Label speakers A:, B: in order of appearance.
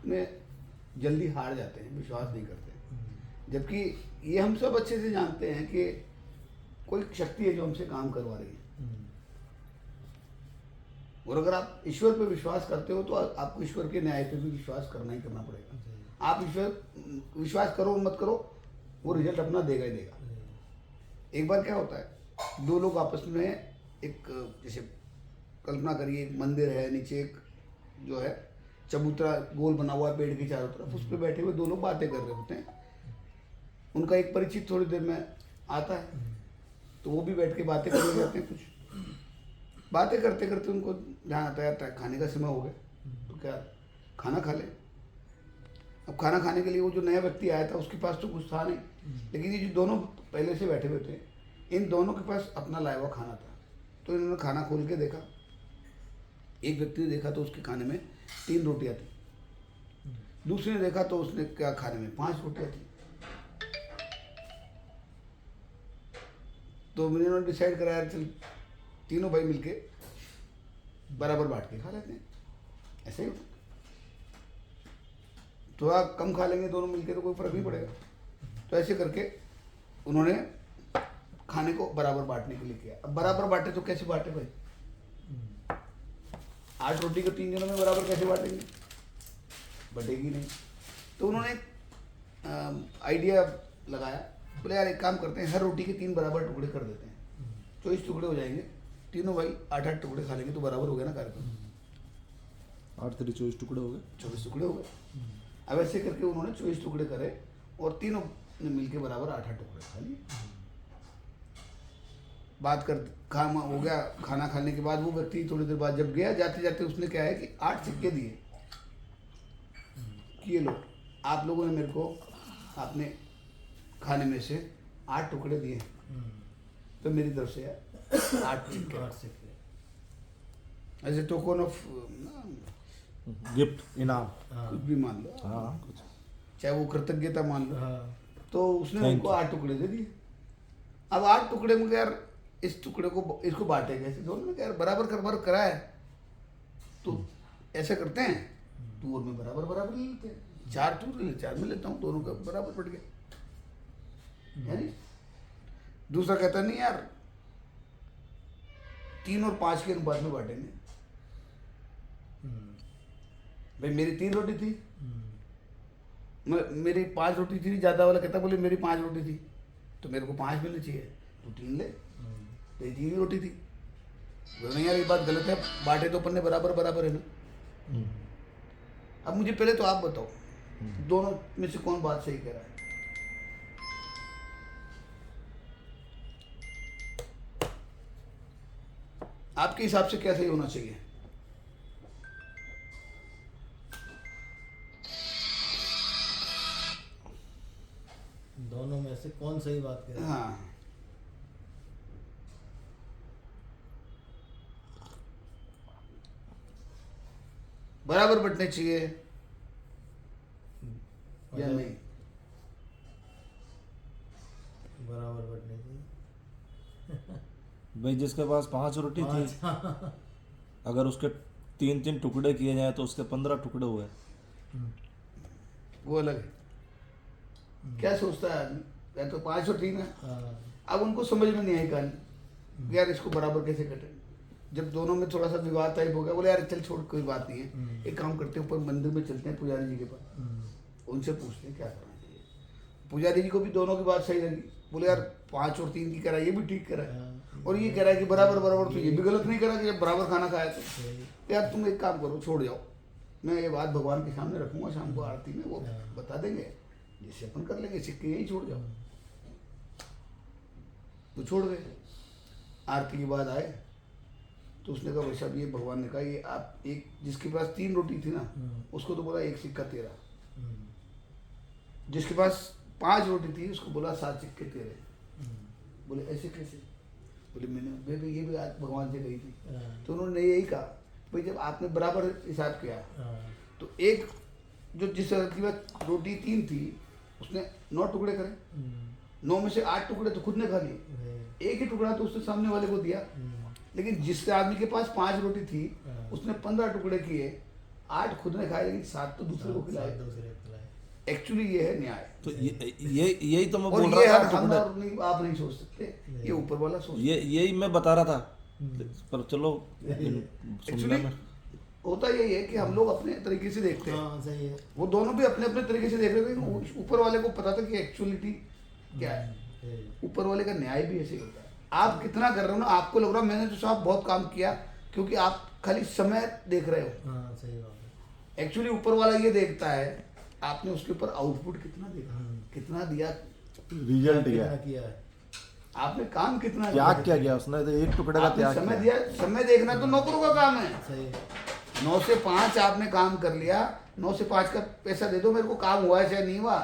A: में जल्दी हार जाते हैं, विश्वास नहीं करते। जबकि ये हम सब अच्छे से जानते हैं कि कोई शक्ति है जो हमसे काम करवा रही है। और अगर आप ईश्वर पे विश्वास करते हो तो आपको ईश्वर के न्याय पे भी विश्वास करना ही करना पड़ेगा। आप ईश्वर विश्वास करो मत करो, वो रिजल्ट अपना देगा ही देगा। एक बार क्या होता है, दो लोग आपस में एक, जैसे कल्पना करिए एक मंदिर है, नीचे एक जो है चबूतरा गोल बना हुआ है पेड़ के चारों तरफ, उस पर बैठे हुए दो लोग बातें कर रहे होते हैं। उनका एक परिचित थोड़ी देर में आता है, तो वो भी बैठ के बातें करने जाते हैं। कुछ बातें करते करते उनको ध्यान आता है खाने का समय हो गया, तो क्या खाना खा ले। अब खाना खाने के लिए वो जो नया व्यक्ति आया था उसके पास तो कुछ था नहीं, लेकिन ये जो दोनों पहले से बैठे हुए थे, इन दोनों के पास अपना लाया हुआ खाना था। तो इन्होंने खाना खोल के देखा, एक व्यक्ति ने देखा तो उसके खाने में 3 रोटियां थी, दूसरे ने देखा तो उसने क्या खाने में 5 रोटियां थी। तो मैंने डिसाइड कराया चल तीनों भाई मिलके बराबर बांट के खा लेते हैं, ऐसे ही थोड़ा कम खा लेंगे दोनों मिलके तो कोई फर्क नहीं पड़ेगा। तो ऐसे करके उन्होंने खाने को बराबर बांटने के लिए किया। अब बराबर बांटे तो कैसे बांटे भाई, 8 रोटी को 3 जनों में बराबर कैसे बांटेंगे, बटेगी नहीं। तो उन्होंने आइडिया लगाया, बोले यार एक काम करते हैं, हर रोटी के 3 बराबर टुकड़े कर देते हैं, 24 टुकड़े हो जाएंगे, तीनों भाई 8-8 टुकड़े खा लेंगे तो बराबर हो गया ना कार्यक्रम।
B: 8 3 24 टुकड़े हो गए,
A: 24 टुकड़े हो गए। अब ऐसे करके उन्होंने 24 टुकड़े करे और तीनों ने मिलके बराबर 8-8 टुकड़े खा लिए। बात कर खाना हो गया, खाना खाने के बाद वो व्यक्ति थोड़ी देर बाद जब गया, जाते जाते उसने क्या है कि 8 सिक्के दिए कि ये लो, आप लोगों ने मेरे को आपने खाने में से 8 टुकड़े दिए, तो मेरी तरफ से 8 सिक्के ऐसे टोकन ऑफ
B: गिफ्ट, इनाम,
A: कुछ भी मान लो,
B: हाँ कुछ,
A: चाहे वो कृतज्ञता मान लो। तो उसने
B: Thank
A: उनको 8 टुकड़े दे दिए। अब 8 टुकड़े में यार इस टुकड़े को इसको बांटे कैसे, दोनों ने यार बराबर करा है तो ऐसे करते हैं, तू और मैं बराबर ले लेते हैं, 4 तू ले ले 4 मैं लेता हूँ, दोनों का बराबर पड़ गया। यानी दूसरा कहता नहीं यार 3 और 5 के अनुपात में बांटेंगे। भाई मेरी 3 रोटी थी, मेरी 5 रोटी थी, ज्यादा वाला कहता बोले मेरी 5 रोटी थी तो मेरे को 5 मिलनी चाहिए, तू 3 ले, तेरी 3 ही रोटी थी। बोले यार ये बात गलत है, बांटे तो अपन ने बराबर है ना। अब मुझे पहले तो आप बताओ, दोनों में से कौन बात सही कह रहा है? आपके हिसाब से क्या सही होना चाहिए?
C: दोनों में से कौन सही बात कर रहा है?
A: हाँ, बराबर बंटने चाहिए या नहीं?
C: बराबर बंटने चाहिए।
B: भाई जिसके पास 5 रोटी थी, अगर उसके 3-3 टुकड़े किए जाए तो उसके 15 टुकड़े हुए।
A: वो अलग है। क्या सोचता है आदमी, या तो 5 और 3 है। अब उनको समझ में नहीं आई कहानी, यार इसको बराबर कैसे कटे। जब दोनों में थोड़ा सा विवाद टाइप हो गया, बोले यार चल छोड़, कोई बात नहीं है, एक काम करते हैं ऊपर मंदिर में चलते हैं पुजारी जी के पास, उनसे पूछते हैं क्या करना चाहिए। पुजारी जी को भी दोनों की बात सही लगी, बोले यार 5 और 3 की करा, ये भी ठीक करा है, और ये कह रहा है कि बराबर, तो ये भी गलत नहीं करा कि जब बराबर खाना खाया तो यार तुम एक काम करो, छोड़ जाओ, मैं ये बात भगवान के सामने रखूंगा, शाम को आरती में वो बता देंगे, जैसे अपन कर लेंगे, सिक्के यही छोड़ जाओ। तो छोड़ गए। आरती के बाद आए तो उसने कहा भाई साहब, ये भगवान ने कहा ये आप एक, जिसके पास 3 रोटी थी ना उसको तो बोला 1 सिक्का तेरा, जिसके पास 5 रोटी थी उसको बोला 7 सिक्के तेरे। बोले ऐसे कैसे? बोले मैंने ये भी आज भगवान से कही थी। तो उन्होंने यही कहा भाई जब आपने बराबर हिसाब किया तो एक जो जिस की बात रोटी 3 थी उसने 9 टुकड़े करे, 9 में से 8 टुकड़े तो खुद ने खा लिए, एक ही टुकड़ा तो उसने सामने वाले को दिया। लेकिन जिस आदमी के पास 5 रोटी थी उसने 15 टुकड़े किए, 8 खुद ने खाए लेकिन 7 तो दूसरे को खिलाए।
C: दूसरे को खिलाए।
A: एक्चुअली ये है न्याय।
B: तो ये यही तो मैं
A: और
B: बोल
A: ये
B: रहा
A: हम
B: था टुकड़े,
A: और नहीं, आप नहीं सोच सकते, ये ऊपर वाला सोच।
B: यही मैं बता रहा था। पर चलो सुनने
A: एक्चुअली
B: में
A: होता यही है कि हम लोग अपने तरीके से देखते हैं,
C: हाँ सही है।
A: वो दोनों भी अपने अपने तरीके से देख रहे थे। ऊपर वाले को पता था कि एक्चुअलिटी क्या है, ऊपर वाले का न्याय भी ऐसे ही होता है। आप कितना कर रहे हो ना, आपको लग रहा है मैंने तो साहब बहुत काम किया, क्योंकि आप खाली समय देख रहे हो।
C: हाँ सही बात है।
A: एक्चुअली ऊपर वाला ये देखता है आपने उसके ऊपर आउटपुट कितना दिया, कितना दिया,
D: रिजल्ट क्या
C: कितना
D: है,
C: किया है।
A: आपने काम कितना
D: त्याग क्या किया उसने, तो एक टुकड़े का
A: आपने
D: त्याग
A: समय
D: किया।
A: दिया। समय देखना तो नौकरों का काम है।
C: सही है।
A: 9 से 5 आपने काम कर लिया, 9 से 5 का पैसा दे दो मेरे को, काम हुआ है चाहे नहीं हुआ।